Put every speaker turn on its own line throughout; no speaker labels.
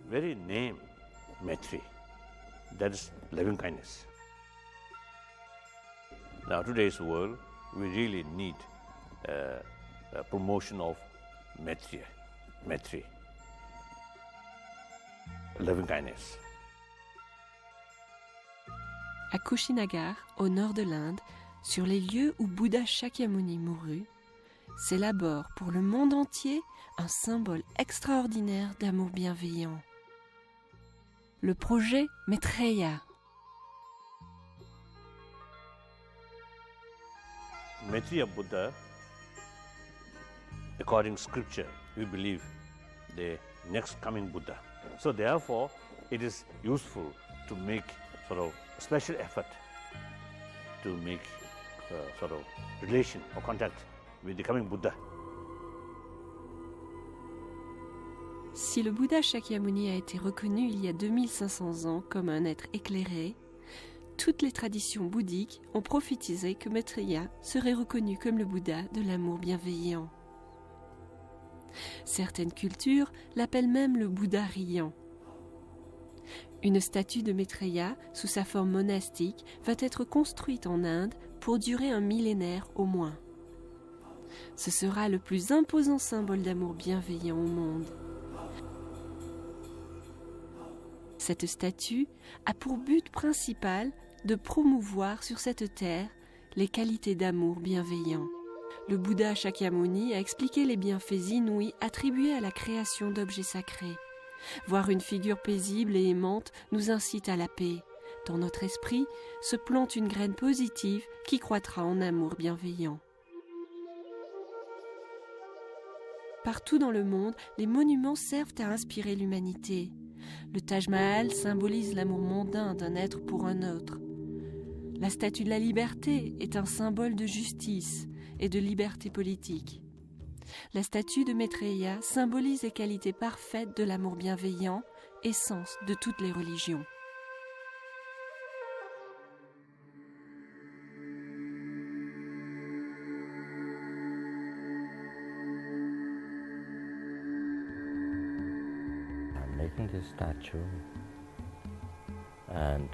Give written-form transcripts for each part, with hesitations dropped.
very name, Maitri, that is loving kindness. Now, today's world, we really need a promotion of Maitri, loving kindness.
À Kushinagar, au nord de l'Inde, sur les lieux où Bouddha Shakyamuni mourut, s'élabore pour le monde entier un symbole extraordinaire d'amour bienveillant. Le projet Maitreya.
Maitreya Buddha, according to scripture, we believe the next coming Buddha. So therefore, it is useful to make sort of special effort to make sort of relation or contact with the coming Buddha.
Si le Bouddha Shakyamuni a été reconnu il y a 2500 ans comme un être éclairé, toutes les traditions bouddhiques ont prophétisé que Maitreya serait reconnu comme le Bouddha de l'amour bienveillant. Certaines cultures l'appellent même le Bouddha riant. Une statue de Maitreya, sous sa forme monastique, va être construite en Inde pour durer un millénaire au moins. Ce sera le plus imposant symbole d'amour bienveillant au monde. Cette statue a pour but principal de promouvoir sur cette terre les qualités d'amour bienveillant. Le Bouddha Shakyamuni a expliqué les bienfaits inouïs attribués à la création d'objets sacrés. Voir une figure paisible et aimante nous incite à la paix. Dans notre esprit se plante une graine positive qui croîtra en amour bienveillant. Partout dans le monde, les monuments servent à inspirer l'humanité. Le Taj Mahal symbolise l'amour mondain d'un être pour un autre. La statue de la liberté est un symbole de justice et de liberté politique. La statue de Maitreya symbolise les qualités parfaites de l'amour bienveillant, essence de toutes les religions.
I'm making this statue and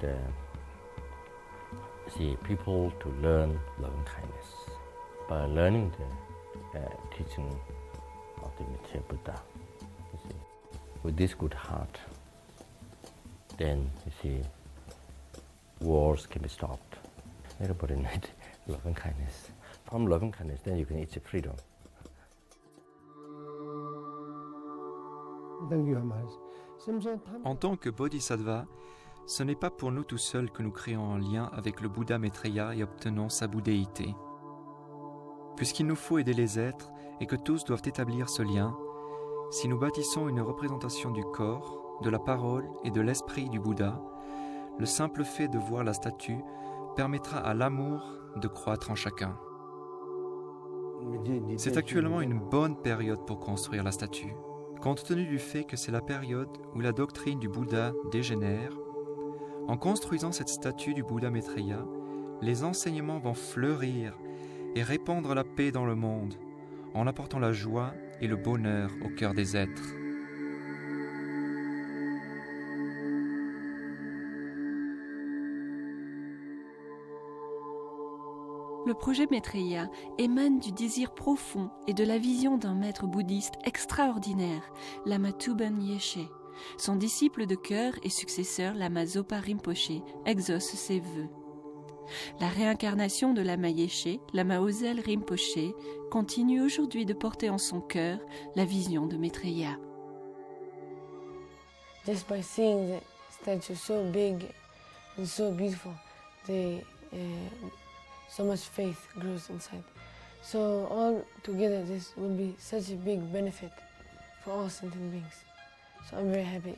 see people to learn loving kindness by learning the teaching of the Maitreya Buddha. You see, with this good heart, then you see, wars can be stopped. Everybody needs loving kindness. From loving kindness, then you can achieve freedom.
En tant que bodhisattva, ce n'est pas pour nous tout seuls que nous créons un lien avec le Bouddha Maitreya et obtenons sa bouddhéité. Puisqu'il nous faut aider les êtres et que tous doivent établir ce lien, si nous bâtissons une représentation du corps, de la parole et de l'esprit du Bouddha, le simple fait de voir la statue permettra à l'amour de croître en chacun. C'est actuellement une bonne période pour construire la statue. Compte tenu du fait que c'est la période où la doctrine du Bouddha dégénère, en construisant cette statue du Bouddha Maitreya, les enseignements vont fleurir et répandre la paix dans le monde, en apportant la joie et le bonheur au cœur des êtres.
Le projet Maitreya émane du désir profond et de la vision d'un maître bouddhiste extraordinaire, Lama Tuban Yeshe. Son disciple de cœur et successeur, Lama Zopa Rinpoché, exauce ses vœux. La réincarnation de Lama Yeshe, Lama Ozel Rinpoché, continue aujourd'hui de porter en son cœur la vision de Maitreya.
Just by seeing the statue so big and so beautiful, so much faith grows inside. So all together this will be such a big benefit for all sentient beings. So I'm very happy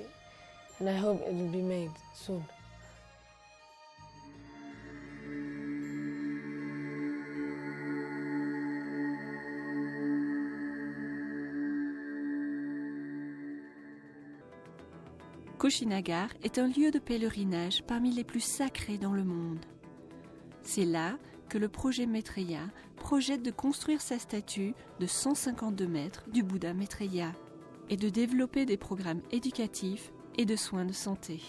and I hope it will be made soon.
Kushinagar est un lieu de pèlerinage parmi les plus sacrés dans le monde. C'est là que le projet Maitreya projette de construire sa statue de 152 mètres du Bouddha Maitreya et de développer des programmes éducatifs et de soins de santé.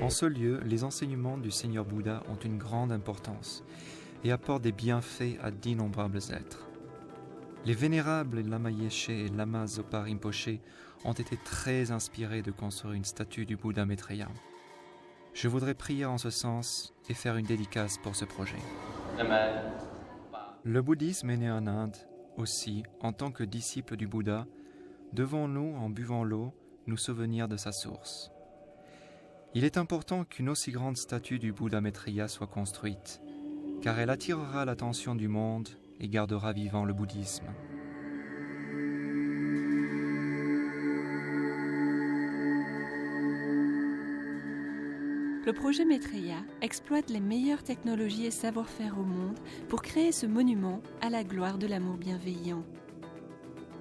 En ce lieu, les enseignements du Seigneur Bouddha ont une grande importance et apportent des bienfaits à d'innombrables êtres. Les vénérables Lama Yeshe et Lama Zopa Rinpoché ont été très inspirés de construire une statue du Bouddha Maitreya. Je voudrais prier en ce sens et faire une dédicace pour ce projet. Le bouddhisme est né en Inde. Aussi, en tant que disciples du Bouddha, devons-nous, en buvant l'eau, nous souvenir de sa source. Il est important qu'une aussi grande statue du Bouddha Maitreya soit construite, car elle attirera l'attention du monde et gardera vivant le bouddhisme.
Le projet Maitreya exploite les meilleures technologies et savoir-faire au monde pour créer ce monument à la gloire de l'amour bienveillant.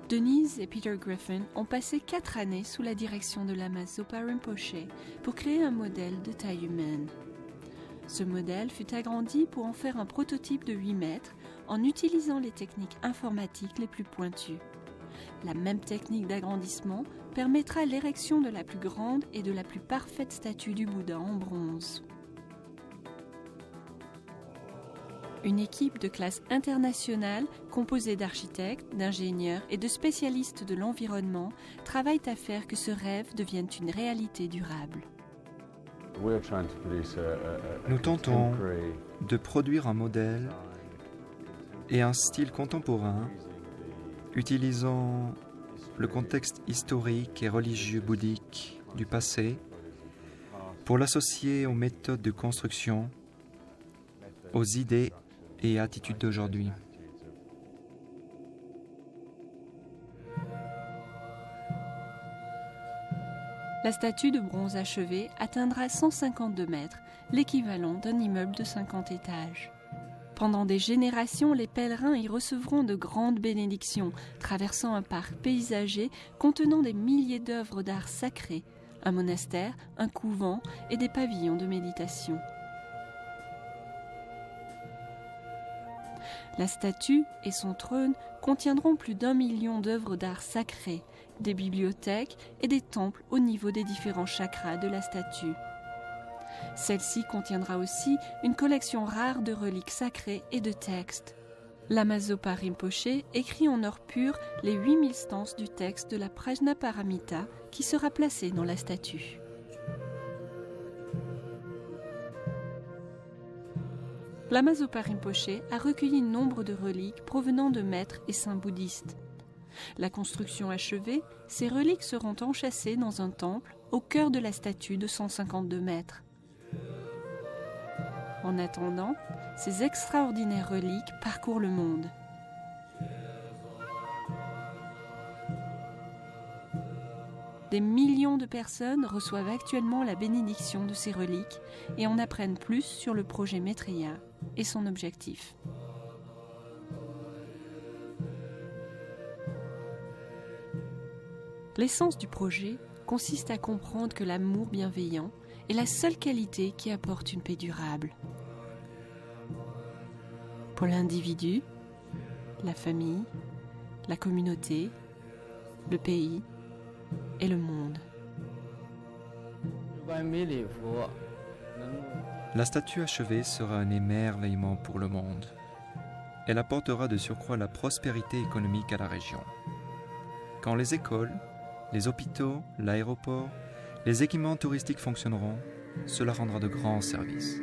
Denise et Peter Griffin ont passé 4 années sous la direction de Lama Zopa Rinpoche pour créer un modèle de taille humaine. Ce modèle fut agrandi pour en faire un prototype de 8 mètres en utilisant les techniques informatiques les plus pointues. La même technique d'agrandissement permettra l'érection de la plus grande et de la plus parfaite statue du Bouddha en bronze. Une équipe de classe internationale composée d'architectes, d'ingénieurs et de spécialistes de l'environnement travaille à faire que ce rêve devienne une réalité durable.
Nous tentons de produire un modèle et un style contemporain utilisant le contexte historique et religieux bouddhique du passé pour l'associer aux méthodes de construction, aux idées et attitudes d'aujourd'hui.
La statue de bronze achevée atteindra 152 mètres, l'équivalent d'un immeuble de 50 étages. Pendant des générations, les pèlerins y recevront de grandes bénédictions, traversant un parc paysager contenant des milliers d'œuvres d'art sacré, un monastère, un couvent et des pavillons de méditation. La statue et son trône contiendront plus d'1 million d'œuvres d'art sacré, des bibliothèques et des temples au niveau des différents chakras de la statue. Celle-ci contiendra aussi une collection rare de reliques sacrées et de textes. Lama Zopa Rinpoche écrit en or pur les 8000 stances du texte de la Prajnaparamita qui sera placée dans la statue. Lama Zopa Rinpoche a recueilli nombre de reliques provenant de maîtres et saints bouddhistes. La construction achevée, ces reliques seront enchâssées dans un temple au cœur de la statue de 152 mètres. En attendant, ces extraordinaires reliques parcourent le monde. Des millions de personnes reçoivent actuellement la bénédiction de ces reliques et en apprennent plus sur le projet Maitreya et son objectif. L'essence du projet consiste à comprendre que l'amour bienveillant est la seule qualité qui apporte une paix durable. Pour l'individu, la famille, la communauté, le pays et le monde.
La statue achevée sera un émerveillement pour le monde. Elle apportera de surcroît la prospérité économique à la région. Quand les écoles, les hôpitaux, l'aéroport, les équipements touristiques fonctionneront, cela rendra de grands services.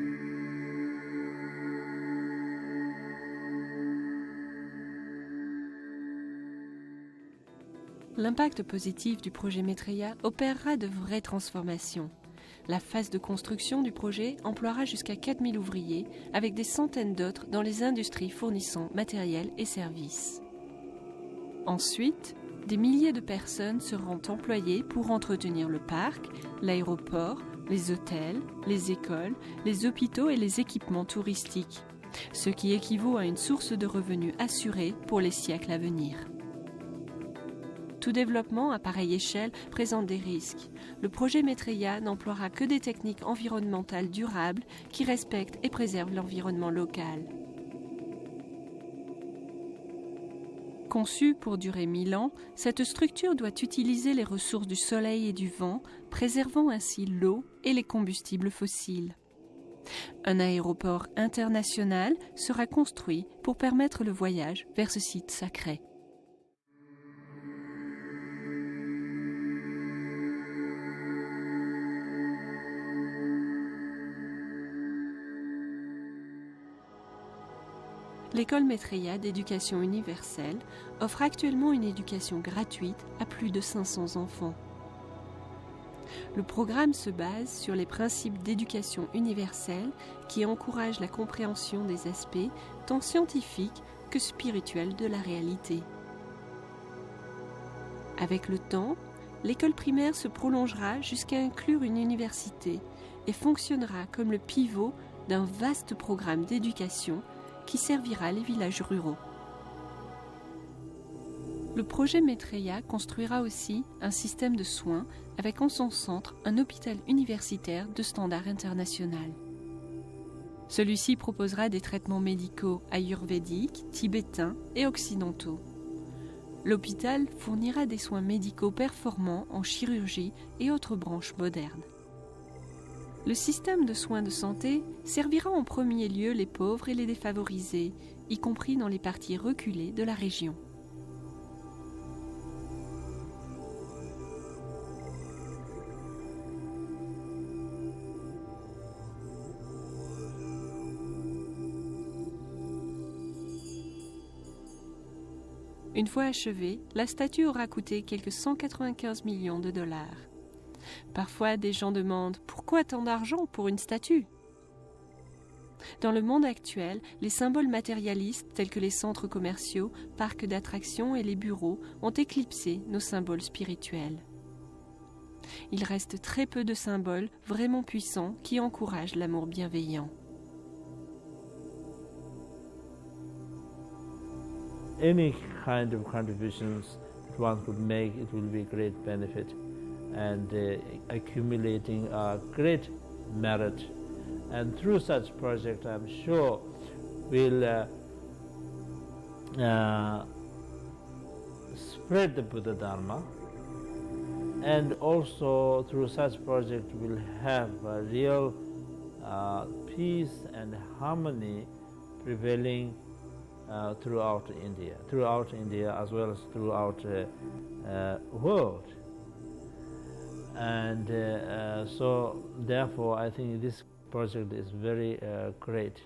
L'impact positif du projet Maitreya opérera de vraies transformations. La phase de construction du projet emploiera jusqu'à 4000 ouvriers, avec des centaines d'autres dans les industries fournissant matériel et services. Ensuite, des milliers de personnes seront employées pour entretenir le parc, l'aéroport, les hôtels, les écoles, les hôpitaux et les équipements touristiques, ce qui équivaut à une source de revenus assurée pour les siècles à venir. Tout développement à pareille échelle présente des risques. Le projet Maitreya n'emploiera que des techniques environnementales durables qui respectent et préservent l'environnement local. Conçue pour durer 1000 ans, cette structure doit utiliser les ressources du soleil et du vent, préservant ainsi l'eau et les combustibles fossiles. Un aéroport international sera construit pour permettre le voyage vers ce site sacré. L'école Maitreya d'éducation universelle offre actuellement une éducation gratuite à plus de 500 enfants. Le programme se base sur les principes d'éducation universelle qui encouragent la compréhension des aspects tant scientifiques que spirituels de la réalité. Avec le temps, l'école primaire se prolongera jusqu'à inclure une université et fonctionnera comme le pivot d'un vaste programme d'éducation qui servira les villages ruraux. Le projet Maitreya construira aussi un système de soins avec en son centre un hôpital universitaire de standard international. Celui-ci proposera des traitements médicaux ayurvédiques, tibétains et occidentaux. L'hôpital fournira des soins médicaux performants en chirurgie et autres branches modernes. Le système de soins de santé servira en premier lieu les pauvres et les défavorisés, y compris dans les parties reculées de la région. Une fois achevée, la statue aura coûté quelques 195 millions de dollars. Parfois, des gens demandent « Pourquoi tant d'argent pour une statue ?» Dans le monde actuel, les symboles matérialistes tels que les centres commerciaux, parcs d'attractions et les bureaux ont éclipsé nos symboles spirituels. Il reste très peu de symboles vraiment puissants qui encouragent l'amour bienveillant.
Any kind of contributions that one could make, it will be a great benefit and accumulating a great merit. And through such project, I'm sure we'll spread the Buddha Dharma, and also through such project we'll have a real peace and harmony prevailing throughout India as well as throughout the world. And so therefore I think this project is very great.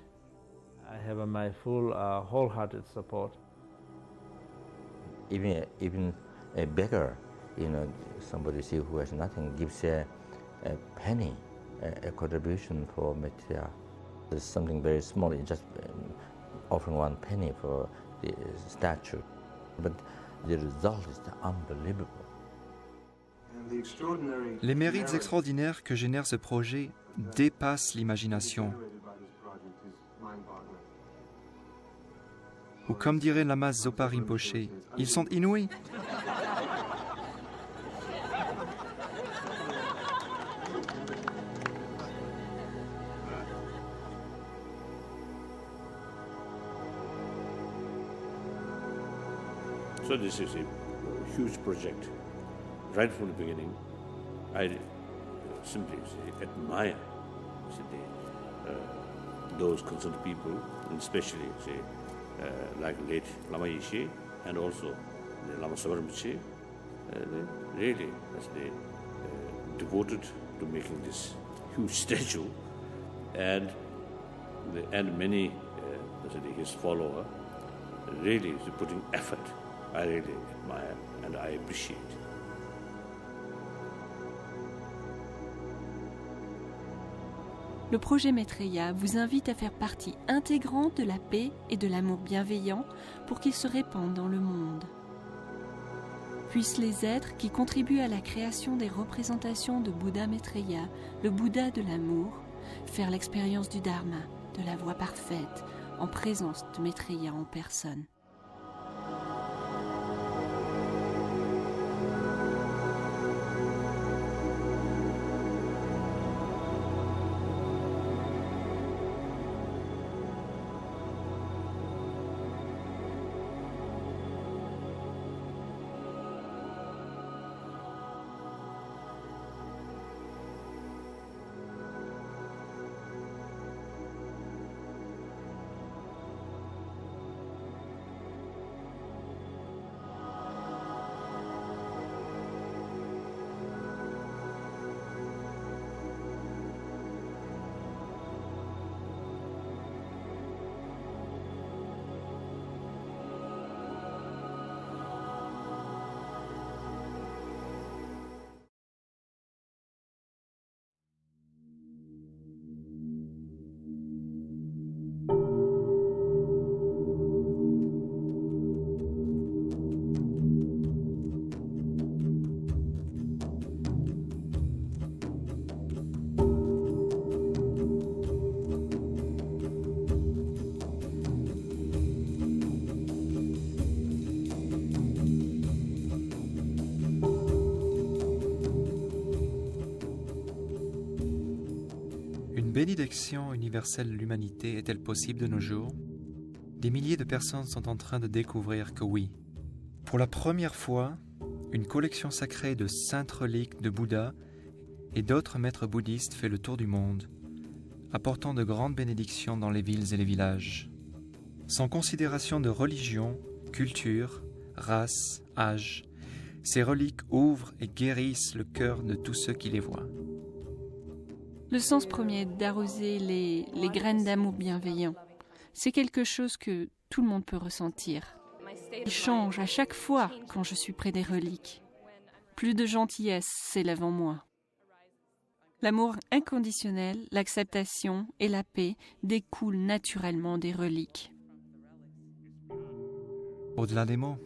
I have my full wholehearted support.
Even a beggar, somebody who has nothing gives a penny, a contribution for Maitreya. It's something very small, just offering 1 penny for the statue, but the result is unbelievable.
Les mérites extraordinaires que génère ce projet dépassent l'imagination. Ou comme dirait Lama Zopa Rinpoche, ils sont inouïs.
So this is a huge project. Right from the beginning, I simply admire those concerned people, and especially like late Lama Yeshe and also the Lama Sabar Rinpoche. They really devoted to making this huge statue, and many his followers really is putting effort. I really admire and I appreciate.
Le projet Maitreya vous invite à faire partie intégrante de la paix et de l'amour bienveillant pour qu'il se répande dans le monde. Puissent les êtres qui contribuent à la création des représentations de Bouddha Maitreya, le Bouddha de l'amour, faire l'expérience du Dharma, de la voie parfaite, en présence de Maitreya en personne.
bénédiction universelle de l'humanité est-elle possible de nos jours? Des milliers de personnes sont en train de découvrir que oui. Pour la première fois, une collection sacrée de saintes reliques de Bouddha et d'autres maîtres bouddhistes fait le tour du monde, apportant de grandes bénédictions dans les villes et les villages. Sans considération de religion, culture, race, âge, ces reliques ouvrent et guérissent le cœur de tous ceux qui les voient.
Le sens premier d'arroser les graines d'amour bienveillant, c'est quelque chose que tout le monde peut ressentir. Il change à chaque fois quand je suis près des reliques. Plus de gentillesse s'élève en moi. L'amour inconditionnel, l'acceptation et la paix découlent naturellement des reliques.
Au-delà des mots,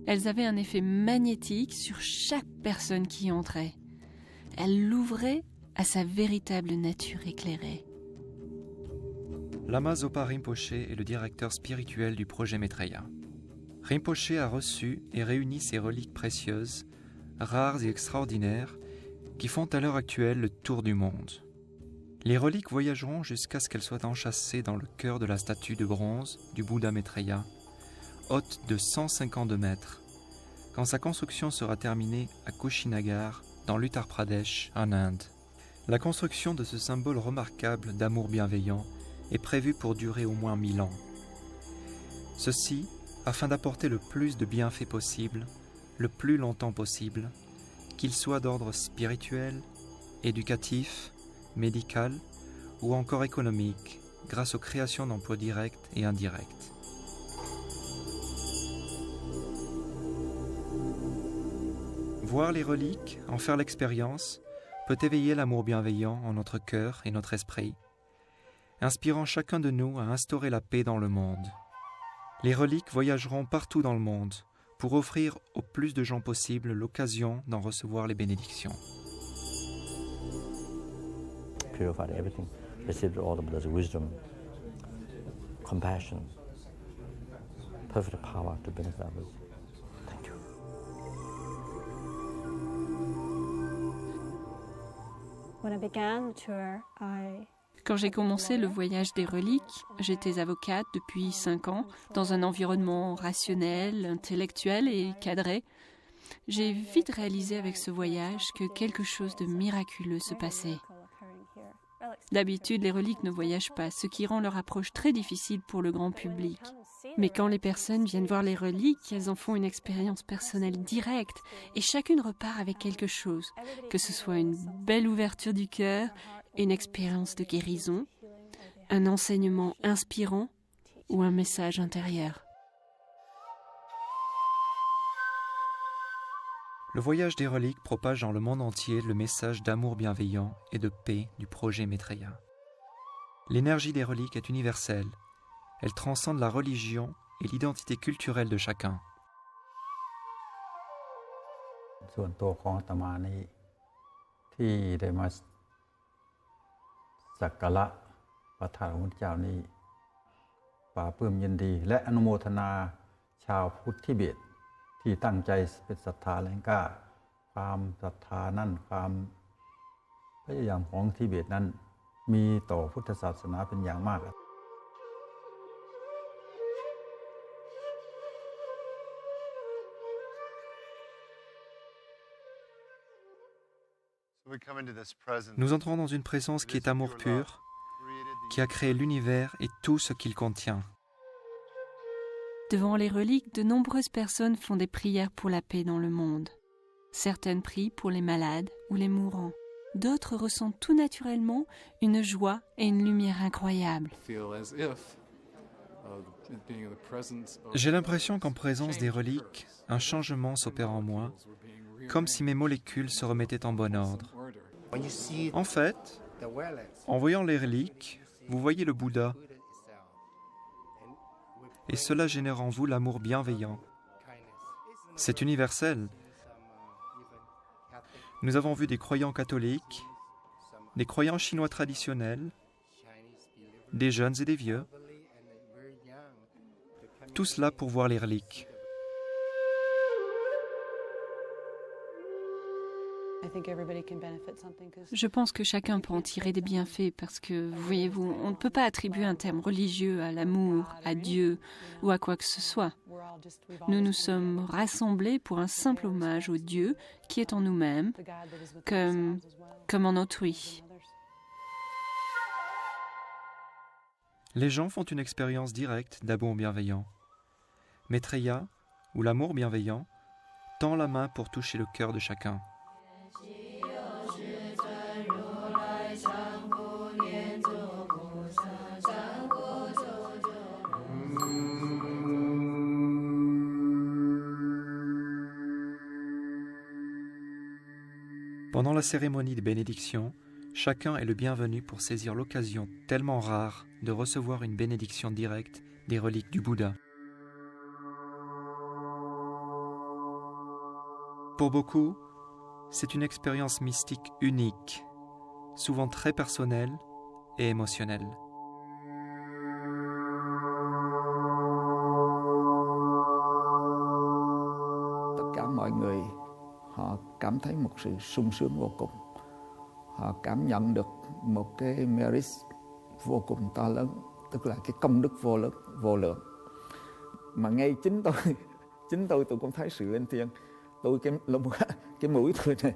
Elles avaient un effet magnétique sur chaque personne qui y entrait. Elles l'ouvraient à sa véritable nature éclairée.
Lama Zopa Rinpoche est le directeur spirituel du projet Maitreya. Rinpoche a reçu et réuni ces reliques précieuses, rares et extraordinaires, qui font à l'heure actuelle le tour du monde. Les reliques voyageront jusqu'à ce qu'elles soient enchâssées dans le cœur de la statue de bronze du Bouddha Maitreya, haute de 152 mètres, quand sa construction sera terminée à Kushinagar, dans l'Uttar Pradesh, en Inde. La construction de ce symbole remarquable d'amour bienveillant est prévue pour durer au moins 1000 ans. Ceci afin d'apporter le plus de bienfaits possible, le plus longtemps possible, qu'ils soient d'ordre spirituel, éducatif, médical ou encore économique, grâce aux créations d'emplois directs et indirects. Voir les reliques, en faire l'expérience, peut éveiller l'amour bienveillant en notre cœur et notre esprit, inspirant chacun de nous à instaurer la paix dans le monde. Les reliques voyageront partout dans le monde pour offrir au plus de gens possible l'occasion d'en recevoir les bénédictions.
Purified everything, received all the Buddha's wisdom, compassion, perfect power to benefit others. Thank you.
When I began the tour,
Quand j'ai commencé le voyage des reliques, j'étais avocate depuis 5 ans, dans un environnement rationnel, intellectuel et cadré. J'ai vite réalisé avec ce voyage que quelque chose de miraculeux se passait. D'habitude, les reliques ne voyagent pas, ce qui rend leur approche très difficile pour le grand public. Mais quand les personnes viennent voir les reliques, elles en font une expérience personnelle directe et chacune repart avec quelque chose, que ce soit une belle ouverture du cœur, une expérience de guérison, un enseignement inspirant ou un message intérieur.
Le voyage des reliques propage dans le monde entier le message d'amour bienveillant et de paix du projet Maitreya. L'énergie des reliques est universelle. Elle transcende la religion et l'identité culturelle de chacun.
ส่วนตัวของอาตมานี้ที่ได้มาสักการะพระธาตุของพระเจ้านี้ปลาปลื้มยินดีและอนุโมทนาชาวพุทธทิเบตที่ตั้งใจเป็นศรัทธาแรงกล้าความศรัทธานั้นความพยายามของทิเบตนั้นมีต่อพุทธศาสนาเป็นอย่างมาก
Nous entrons dans une présence qui est amour pur, qui a créé l'univers et tout ce qu'il contient.
Devant les reliques, de nombreuses personnes font des prières pour la paix dans le monde. Certaines prient pour les malades ou les mourants. D'autres ressentent tout naturellement une joie et une lumière incroyables.
J'ai l'impression qu'en présence des reliques, un changement s'opère en moi, comme si mes molécules se remettaient en bon ordre. En fait, en voyant les reliques, vous voyez le Bouddha, et cela génère en vous l'amour bienveillant. C'est universel. Nous avons vu des croyants catholiques, des croyants chinois traditionnels, des jeunes et des vieux, tout cela pour voir les reliques.
Je pense que chacun peut en tirer des bienfaits parce que, voyez-vous, on ne peut pas attribuer un terme religieux à l'amour, à Dieu ou à quoi que ce soit. Nous nous sommes rassemblés pour un simple hommage au Dieu qui est en nous-mêmes, comme en autrui.
Les gens font une expérience directe d'amour bienveillant. Maitreya, ou l'amour bienveillant, tend la main pour toucher le cœur de chacun. Pendant la cérémonie de bénédiction, chacun est le bienvenu pour saisir l'occasion tellement rare de recevoir une bénédiction directe des reliques du Bouddha. Pour beaucoup, c'est une expérience mystique unique, souvent très personnelle et émotionnelle.
Tất cả mọi người họ cảm thấy một sự sung sướng vô cùng. Họ cảm nhận được một cái merit vô cùng to lớn, tức là cái công đức vô lượng. Mà ngay chính tôi cũng thấy sự linh thiêng. Tôi cái mũi tôi này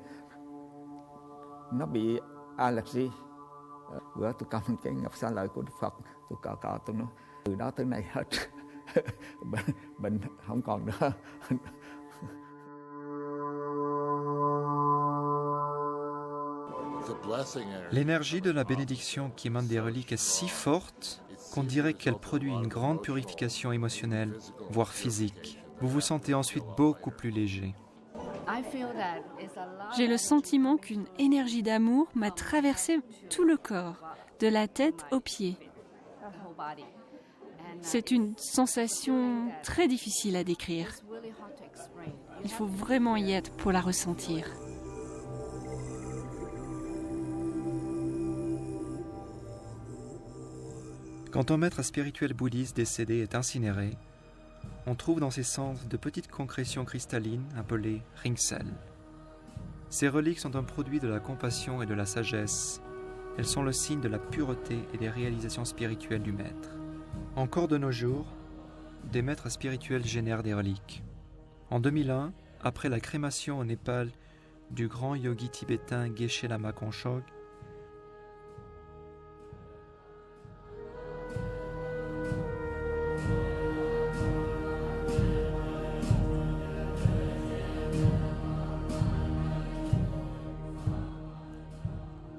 nó bị allergy. Bữa tôi cầm cái ngọc xá lợi của Đức Phật, tôi cọ tôi nói từ đó tới nay hết bệnh không còn nữa.
L'énergie de la bénédiction qui émane des reliques est si forte qu'on dirait qu'elle produit une grande purification émotionnelle, voire physique. Vous vous sentez ensuite beaucoup plus léger.
J'ai le sentiment qu'une énergie d'amour m'a traversé tout le corps, de la tête aux pieds. C'est une sensation très difficile à décrire. Il faut vraiment y être pour la ressentir.
Quand un maître spirituel bouddhiste décédé est incinéré, on trouve dans ses cendres de petites concrétions cristallines appelées ringsel. Ces reliques sont un produit de la compassion et de la sagesse. Elles sont le signe de la pureté et des réalisations spirituelles du maître. Encore de nos jours, des maîtres spirituels génèrent des reliques. En 2001, après la crémation au Népal du grand yogi tibétain Geshe Lama Kongshog,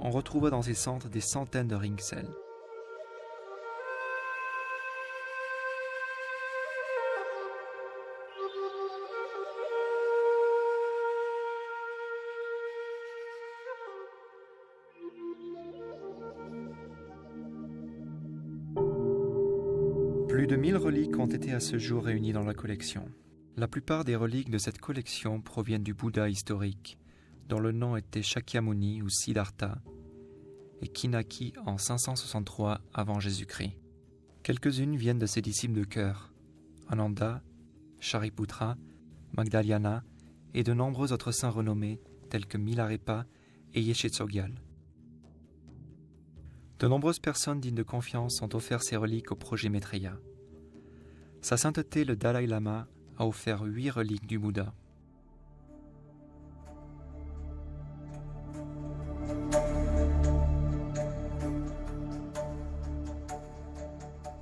on retrouva dans ses cendres des centaines de ringsel. Plus de 1000 reliques ont été à ce jour réunies dans la collection. La plupart des reliques de cette collection proviennent du Bouddha historique, dont le nom était Shakyamuni ou Siddhartha, et qui naquit en 563 avant Jésus-Christ. Quelques-unes viennent de ses disciples de cœur, Ananda, Shariputra, Magdalena et de nombreux autres saints renommés tels que Milarepa et Yeshe Tsogyal. De nombreuses personnes dignes de confiance ont offert ces reliques au projet Maitreya. Sa sainteté le Dalai Lama a offert 8 reliques du Bouddha.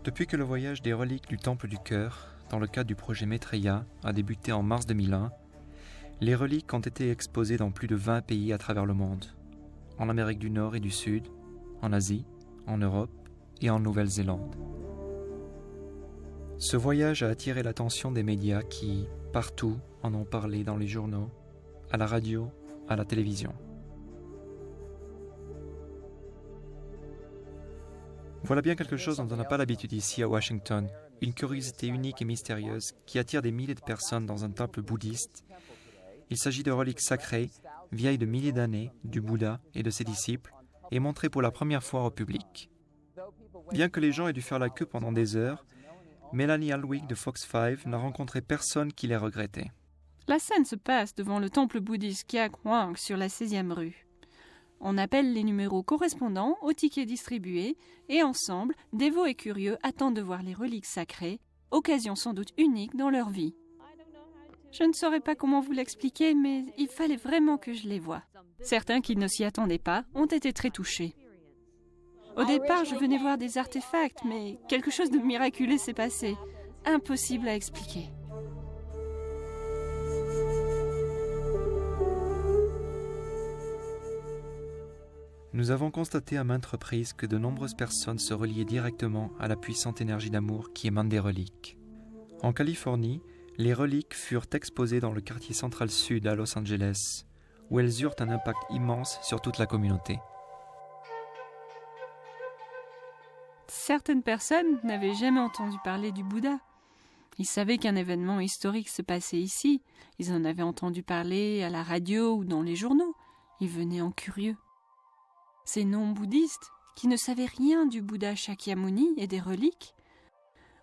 Depuis que le voyage des reliques du Temple du Cœur, dans le cadre du projet Maitreya, a débuté en mars 2001, les reliques ont été exposées dans plus de 20 pays à travers le monde, en Amérique du Nord et du Sud, en Asie, en Europe et en Nouvelle-Zélande. Ce voyage a attiré l'attention des médias qui, partout, en ont parlé dans les journaux, à la radio, à la télévision. Voilà bien quelque chose dont on n'a pas l'habitude ici à Washington, une curiosité unique et mystérieuse qui attire des milliers de personnes dans un temple bouddhiste. Il s'agit de reliques sacrées, vieilles de milliers d'années, du Bouddha et de ses disciples, et montrées pour la première fois au public. Bien que les gens aient dû faire la queue pendant des heures, Melanie Alwick de Fox 5 n'a rencontré personne qui les regrettait.
La scène se passe devant le temple bouddhiste Kyak Hwang sur la 16e rue. On appelle les numéros correspondants aux tickets distribués et ensemble, dévots et curieux attendent de voir les reliques sacrées, occasion sans doute unique dans leur vie. Je ne saurais pas comment vous l'expliquer, mais il fallait vraiment que je les voie. Certains qui ne s'y attendaient pas ont été très touchés. Au départ, je venais voir des artefacts, mais quelque chose de miraculeux s'est passé. Impossible à expliquer.
Nous avons constaté à maintes reprises que de nombreuses personnes se reliaient directement à la puissante énergie d'amour qui émane des reliques. En Californie, les reliques furent exposées dans le quartier central sud à Los Angeles, où elles eurent un impact immense sur toute la communauté.
Certaines personnes n'avaient jamais entendu parler du Bouddha. Ils savaient qu'un événement historique se passait ici. Ils en avaient entendu parler à la radio ou dans les journaux. Ils venaient en curieux. Ces non-bouddhistes, qui ne savaient rien du Bouddha Shakyamuni et des reliques,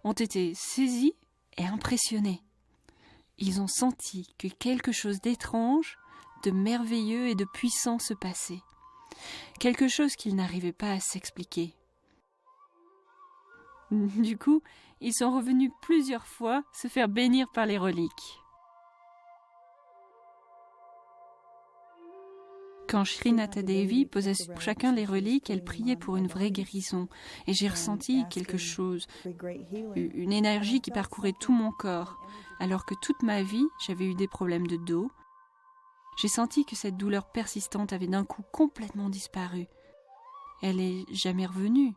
ont été saisis et impressionnés. Ils ont senti que quelque chose d'étrange, de merveilleux et de puissant se passait. Quelque chose qu'ils n'arrivaient pas à s'expliquer. Du coup, ils sont revenus plusieurs fois se faire bénir par les reliques. Quand Srinatha Devi posait sur chacun les reliques, elle priait pour une vraie guérison. Et j'ai ressenti quelque chose, une énergie qui parcourait tout mon corps. Alors que toute ma vie, j'avais eu des problèmes de dos. J'ai senti que cette douleur persistante avait d'un coup complètement disparu. Elle n'est jamais revenue.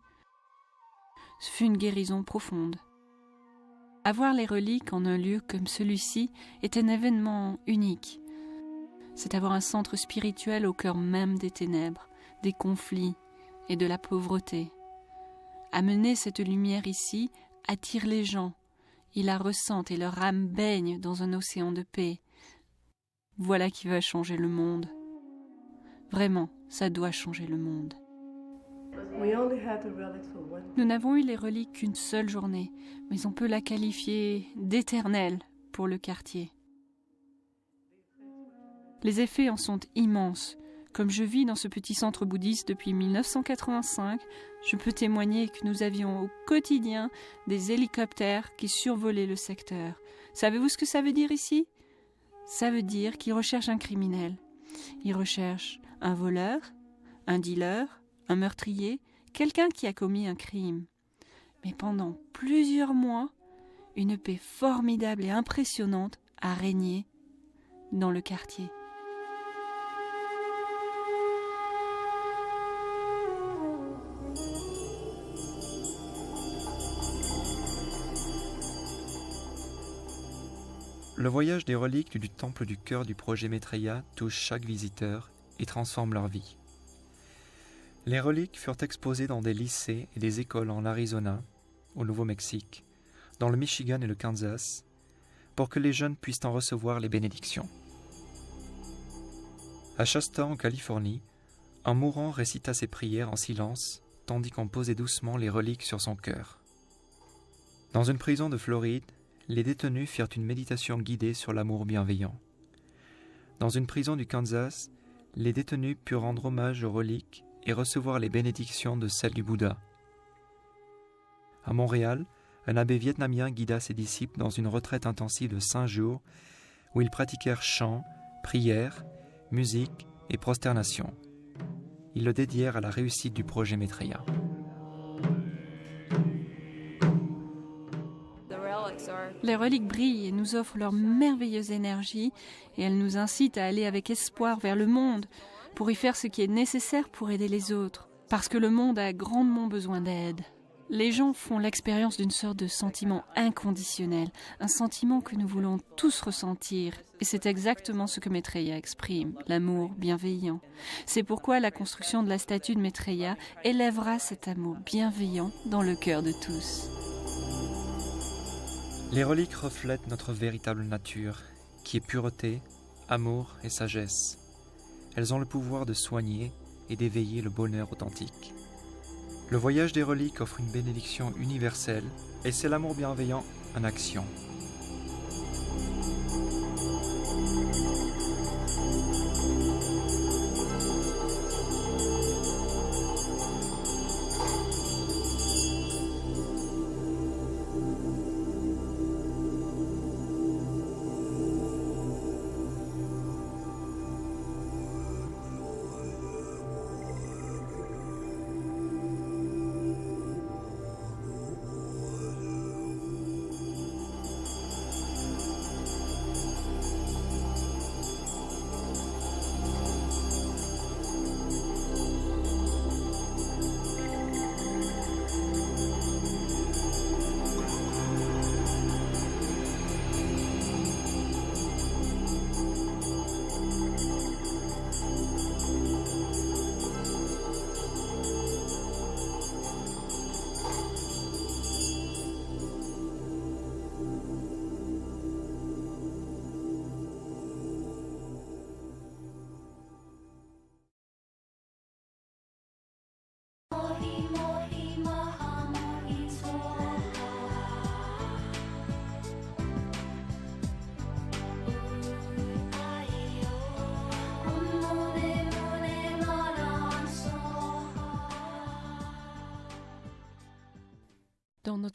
Ce fut une guérison profonde. Avoir les reliques en un lieu comme celui-ci est un événement unique. C'est avoir un centre spirituel au cœur même des ténèbres, des conflits et de la pauvreté. Amener cette lumière ici attire les gens. Ils la ressentent et leur âme baigne dans un océan de paix. Voilà qui va changer le monde. Vraiment, ça doit changer le monde. Nous n'avons eu les reliques qu'une seule journée, mais on peut la qualifier d'éternelle pour le quartier. Les effets en sont immenses. Comme je vis dans ce petit centre bouddhiste depuis 1985, je peux témoigner que nous avions au quotidien des hélicoptères qui survolaient le secteur. Savez-vous ce que ça veut dire ici? Ça veut dire qu'ils recherchent un criminel. Ils recherchent un voleur, un dealer, un meurtrier, quelqu'un qui a commis un crime. Mais pendant plusieurs mois, une paix formidable et impressionnante a régné dans le quartier.
Le voyage des reliques du temple du cœur du projet Maitreya touche chaque visiteur et transforme leur vie. Les reliques furent exposées dans des lycées et des écoles en Arizona, au Nouveau-Mexique, dans le Michigan et le Kansas, pour que les jeunes puissent en recevoir les bénédictions. À Shasta, en Californie, un mourant récita ses prières en silence, tandis qu'on posait doucement les reliques sur son cœur. Dans une prison de Floride, les détenus firent une méditation guidée sur l'amour bienveillant. Dans une prison du Kansas, les détenus purent rendre hommage aux reliques et recevoir les bénédictions de celles du Bouddha. À Montréal, un abbé vietnamien guida ses disciples dans une retraite intensive de 5 jours où ils pratiquèrent chant, prière, musique et prosternation. Ils le dédièrent à la réussite du projet Maitreya.
Les reliques brillent et nous offrent leur merveilleuse énergie et elles nous incitent à aller avec espoir vers le monde pour y faire ce qui est nécessaire pour aider les autres, parce que le monde a grandement besoin d'aide. Les gens font l'expérience d'une sorte de sentiment inconditionnel, un sentiment que nous voulons tous ressentir. Et c'est exactement ce que Maitreya exprime, l'amour bienveillant. C'est pourquoi la construction de la statue de Maitreya élèvera cet amour bienveillant dans le cœur de tous.
Les reliques reflètent notre véritable nature, qui est pureté, amour et sagesse. Elles ont le pouvoir de soigner et d'éveiller le bonheur authentique. Le voyage des reliques offre une bénédiction universelle et c'est l'amour bienveillant en action.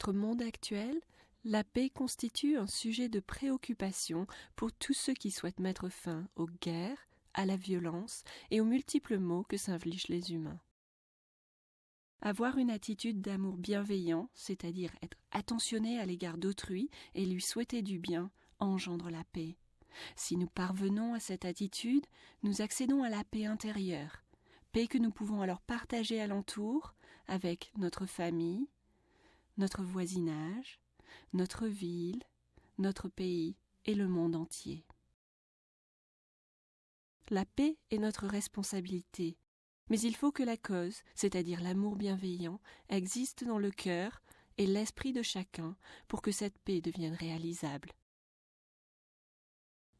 notre monde actuel, la paix constitue un sujet de préoccupation pour tous ceux qui souhaitent mettre fin aux guerres, à la violence et aux multiples maux que s'infligent les humains. Avoir une attitude d'amour bienveillant, c'est-à-dire être attentionné à l'égard d'autrui et lui souhaiter du bien, engendre la paix. Si nous parvenons à cette attitude, nous accédons à la paix intérieure, paix que nous pouvons alors partager alentour avec notre famille, notre voisinage, notre ville, notre pays et le monde entier. La paix est notre responsabilité, mais il faut que la cause, c'est-à-dire l'amour bienveillant, existe dans le cœur et l'esprit de chacun pour que cette paix devienne réalisable.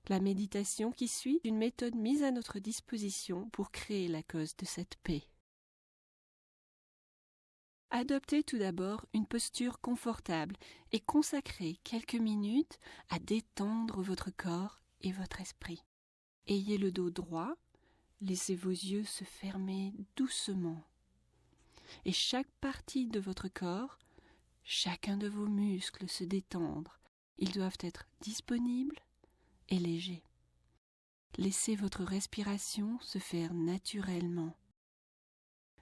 La méditation qui suit est une méthode mise à notre disposition pour créer la cause de cette paix. Adoptez tout d'abord une posture confortable et consacrez quelques minutes à détendre votre corps et votre esprit. Ayez le dos droit, laissez vos yeux se fermer doucement. Et chaque partie de votre corps, chacun de vos muscles se détendre. Ils doivent être disponibles et légers. Laissez votre respiration se faire naturellement.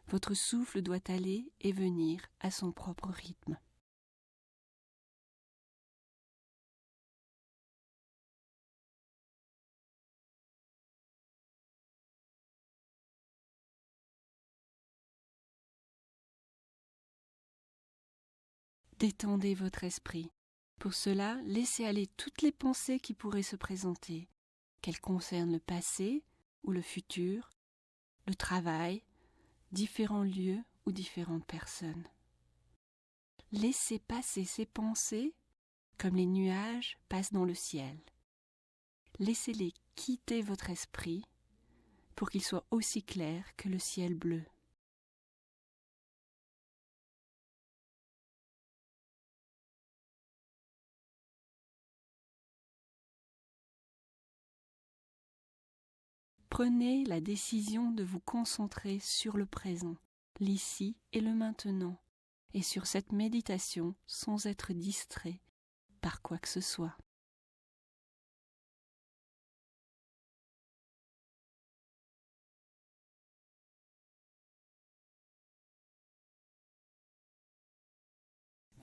Votre souffle doit aller et venir à son propre rythme. Détendez votre esprit. Pour cela, laissez aller toutes les pensées qui pourraient se présenter, qu'elles concernent le passé ou le futur, le travail, différents lieux ou différentes personnes. Laissez passer ces pensées comme les nuages passent dans le ciel. Laissez-les quitter votre esprit pour qu'il soit aussi clair que le ciel bleu. Prenez la décision de vous concentrer sur le présent, l'ici et le maintenant, et sur cette méditation sans être distrait par quoi que ce soit.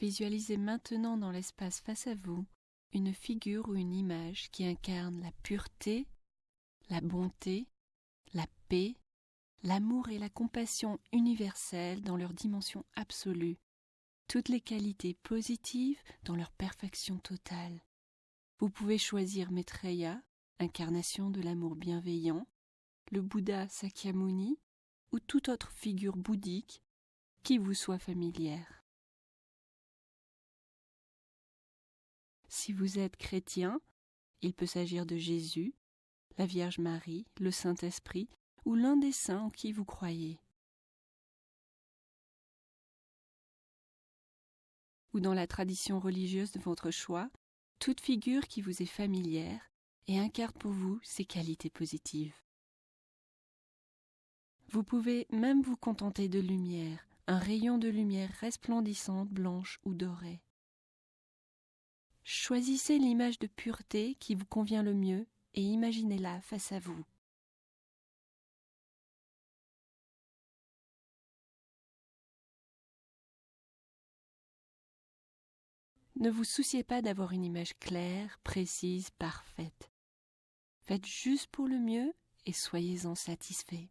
Visualisez maintenant dans l'espace face à vous une figure ou une image qui incarne la pureté, la bonté, la paix, l'amour et la compassion universelle dans leur dimension absolue, toutes les qualités positives dans leur perfection totale. Vous pouvez choisir Maitreya, incarnation de l'amour bienveillant, le Bouddha Sakyamuni ou toute autre figure bouddhique qui vous soit familière. Si vous êtes chrétien, il peut s'agir de Jésus, la Vierge Marie, le Saint-Esprit ou l'un des saints en qui vous croyez. Ou dans la tradition religieuse de votre choix, toute figure qui vous est familière et incarne pour vous ces qualités positives. Vous pouvez même vous contenter de lumière, un rayon de lumière resplendissante, blanche ou dorée. Choisissez l'image de pureté qui vous convient le mieux et imaginez-la face à vous. Ne vous souciez pas d'avoir une image claire, précise, parfaite. Faites juste pour le mieux et soyez-en satisfaits.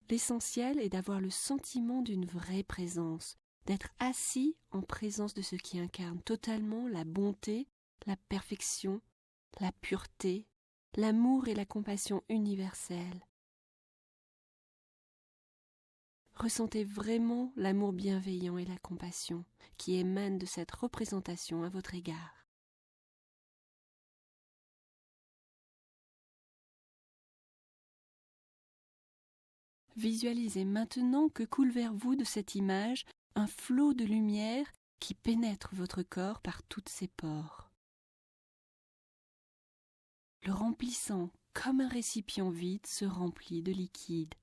L'essentiel est d'avoir le sentiment d'une vraie présence, d'être assis en présence de ce qui incarne totalement la bonté, la perfection, la pureté, l'amour et la compassion universelle. Ressentez vraiment l'amour bienveillant et la compassion qui émanent de cette représentation à votre égard. Visualisez maintenant que coule vers vous de cette image un flot de lumière qui pénètre votre corps par toutes ses pores, le remplissant comme un récipient vide se remplit de liquide.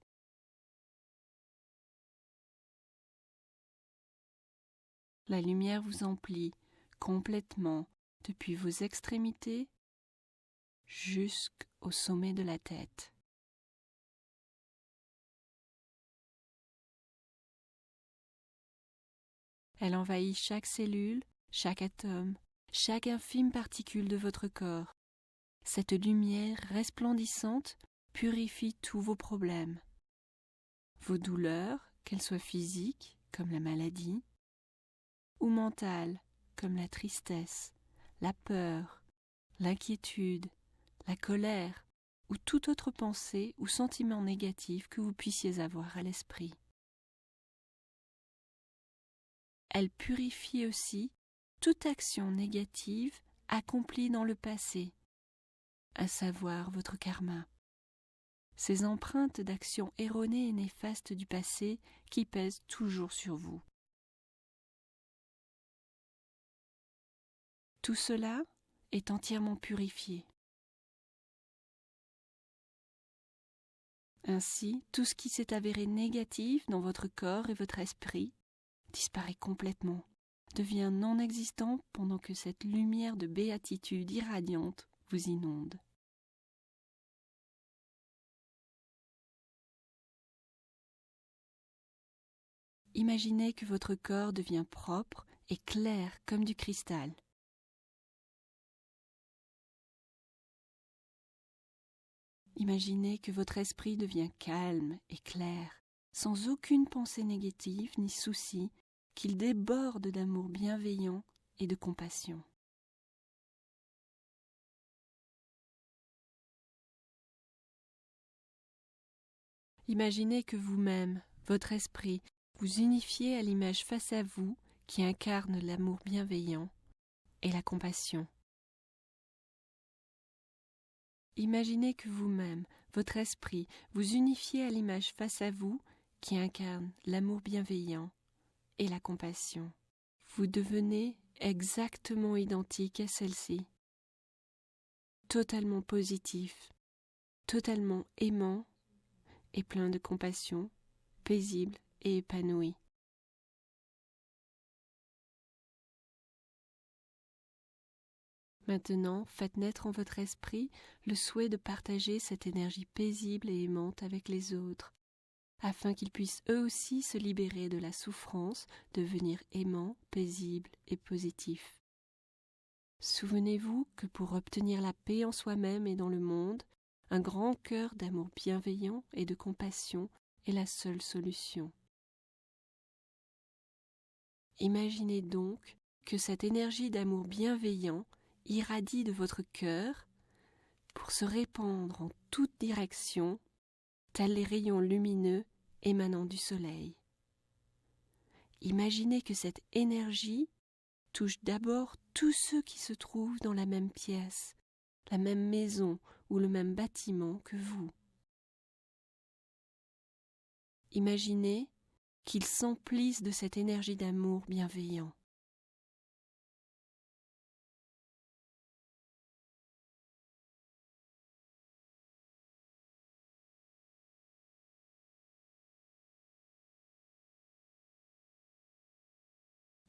la lumière vous emplit complètement depuis vos extrémités jusqu'au sommet de la tête. Elle envahit chaque cellule, chaque atome, chaque infime particule de votre corps. Cette lumière resplendissante purifie tous vos problèmes. Vos douleurs, qu'elles soient physiques, comme la maladie, ou mentales, comme la tristesse, la peur, l'inquiétude, la colère, ou toute autre pensée ou sentiment négatif que vous puissiez avoir à l'esprit. Elle purifie aussi toute action négative accomplie dans le passé, à savoir votre karma, ces empreintes d'actions erronées et néfastes du passé qui pèsent toujours sur vous. Tout cela est entièrement purifié. Ainsi, tout ce qui s'est avéré négatif dans votre corps et votre esprit disparaît complètement, devient non existant pendant que cette lumière de béatitude irradiante vous inonde. Imaginez que votre corps devient propre et clair comme du cristal. Imaginez que votre esprit devient calme et clair, sans aucune pensée négative ni souci, qu'il déborde d'amour bienveillant et de compassion. Imaginez que vous-même, votre esprit, vous unifiez à l'image face à vous qui incarne l'amour bienveillant et la compassion. Imaginez que vous-même, votre esprit, vous unifiez à l'image face à vous qui incarne l'amour bienveillant et la compassion. Vous devenez exactement identique à celle-ci, totalement positif, totalement aimant et plein de compassion, paisible et épanoui. Maintenant, faites naître en votre esprit le souhait de partager cette énergie paisible et aimante avec les autres, afin qu'ils puissent eux aussi se libérer de la souffrance, devenir aimants, paisibles et positifs. Souvenez-vous que pour obtenir la paix en soi-même et dans le monde, un grand cœur d'amour bienveillant et de compassion est la seule solution. Imaginez donc que cette énergie d'amour bienveillant irradie de votre cœur pour se répandre en toutes directions, tels les rayons lumineux émanant du soleil. Imaginez que cette énergie touche d'abord tous ceux qui se trouvent dans la même pièce, la même maison ou le même bâtiment que vous. Imaginez qu'ils s'emplissent de cette énergie d'amour bienveillant.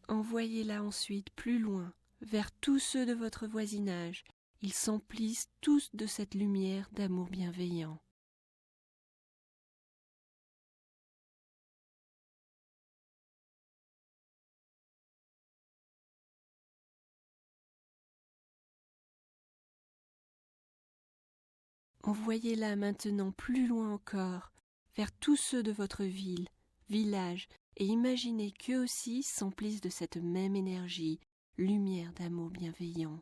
Envoyez-la ensuite plus loin, vers tous ceux de votre voisinage. Ils s'emplissent tous de cette lumière d'amour bienveillant. Envoyez-la maintenant plus loin encore, vers tous ceux de votre ville, village, et imaginez qu'eux aussi s'emplissent de cette même énergie, lumière d'amour bienveillant.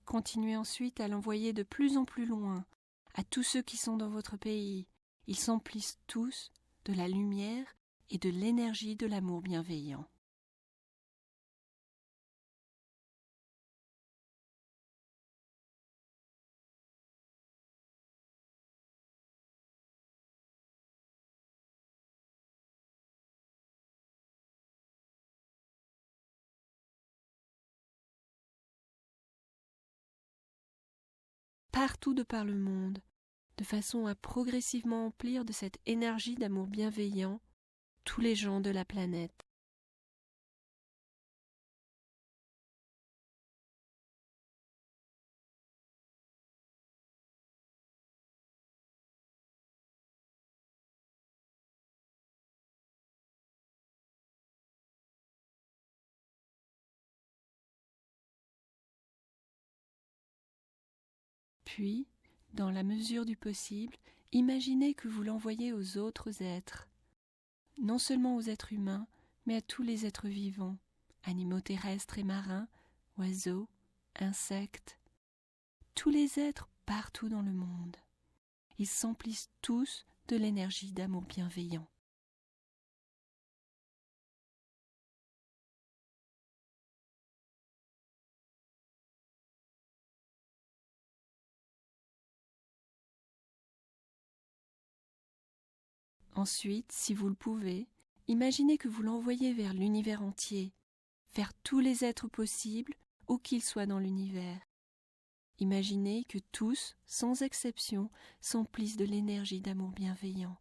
Continuez ensuite à l'envoyer de plus en plus loin, à tous ceux qui sont dans votre pays. Ils s'emplissent tous de la lumière et de l'énergie de l'amour bienveillant. partout de par le monde, de façon à progressivement emplir de cette énergie d'amour bienveillant tous les gens de la planète. Puis, dans la mesure du possible, imaginez que vous l'envoyez aux autres êtres, non seulement aux êtres humains, mais à tous les êtres vivants, animaux terrestres et marins, oiseaux, insectes, tous les êtres partout dans le monde. Ils s'emplissent tous de l'énergie d'amour bienveillant. Ensuite, si vous le pouvez, imaginez que vous l'envoyez vers l'univers entier, vers tous les êtres possibles, où qu'ils soient dans l'univers. Imaginez que tous, sans exception, s'emplissent de l'énergie d'amour bienveillant.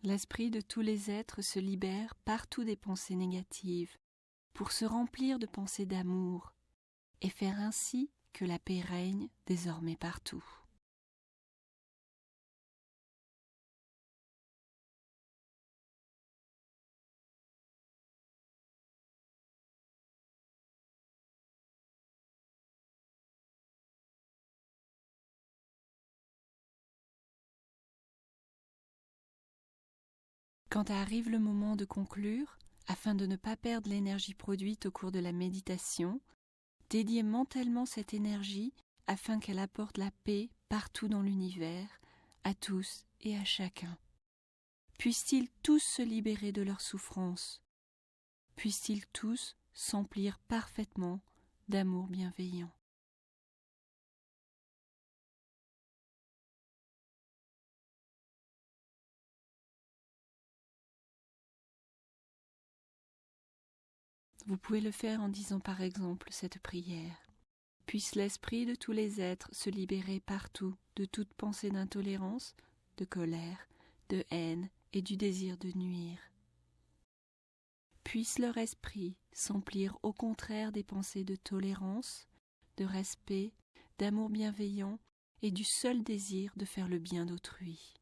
L'esprit de tous les êtres se libère partout des pensées négatives, pour se remplir de pensées d'amour, et faire ainsi que la paix règne désormais partout. Quand arrive le moment de conclure, afin de ne pas perdre l'énergie produite au cours de la méditation, dédiez mentalement cette énergie afin qu'elle apporte la paix partout dans l'univers, à tous et à chacun. Puissent-ils tous se libérer de leurs souffrances. Puissent-ils tous s'emplir parfaitement d'amour bienveillant. Vous pouvez le faire en disant par exemple cette prière. Puisse l'esprit de tous les êtres se libérer partout de toute pensée d'intolérance, de colère, de haine et du désir de nuire. Puisse leur esprit s'emplir au contraire des pensées de tolérance, de respect, d'amour bienveillant et du seul désir de faire le bien d'autrui.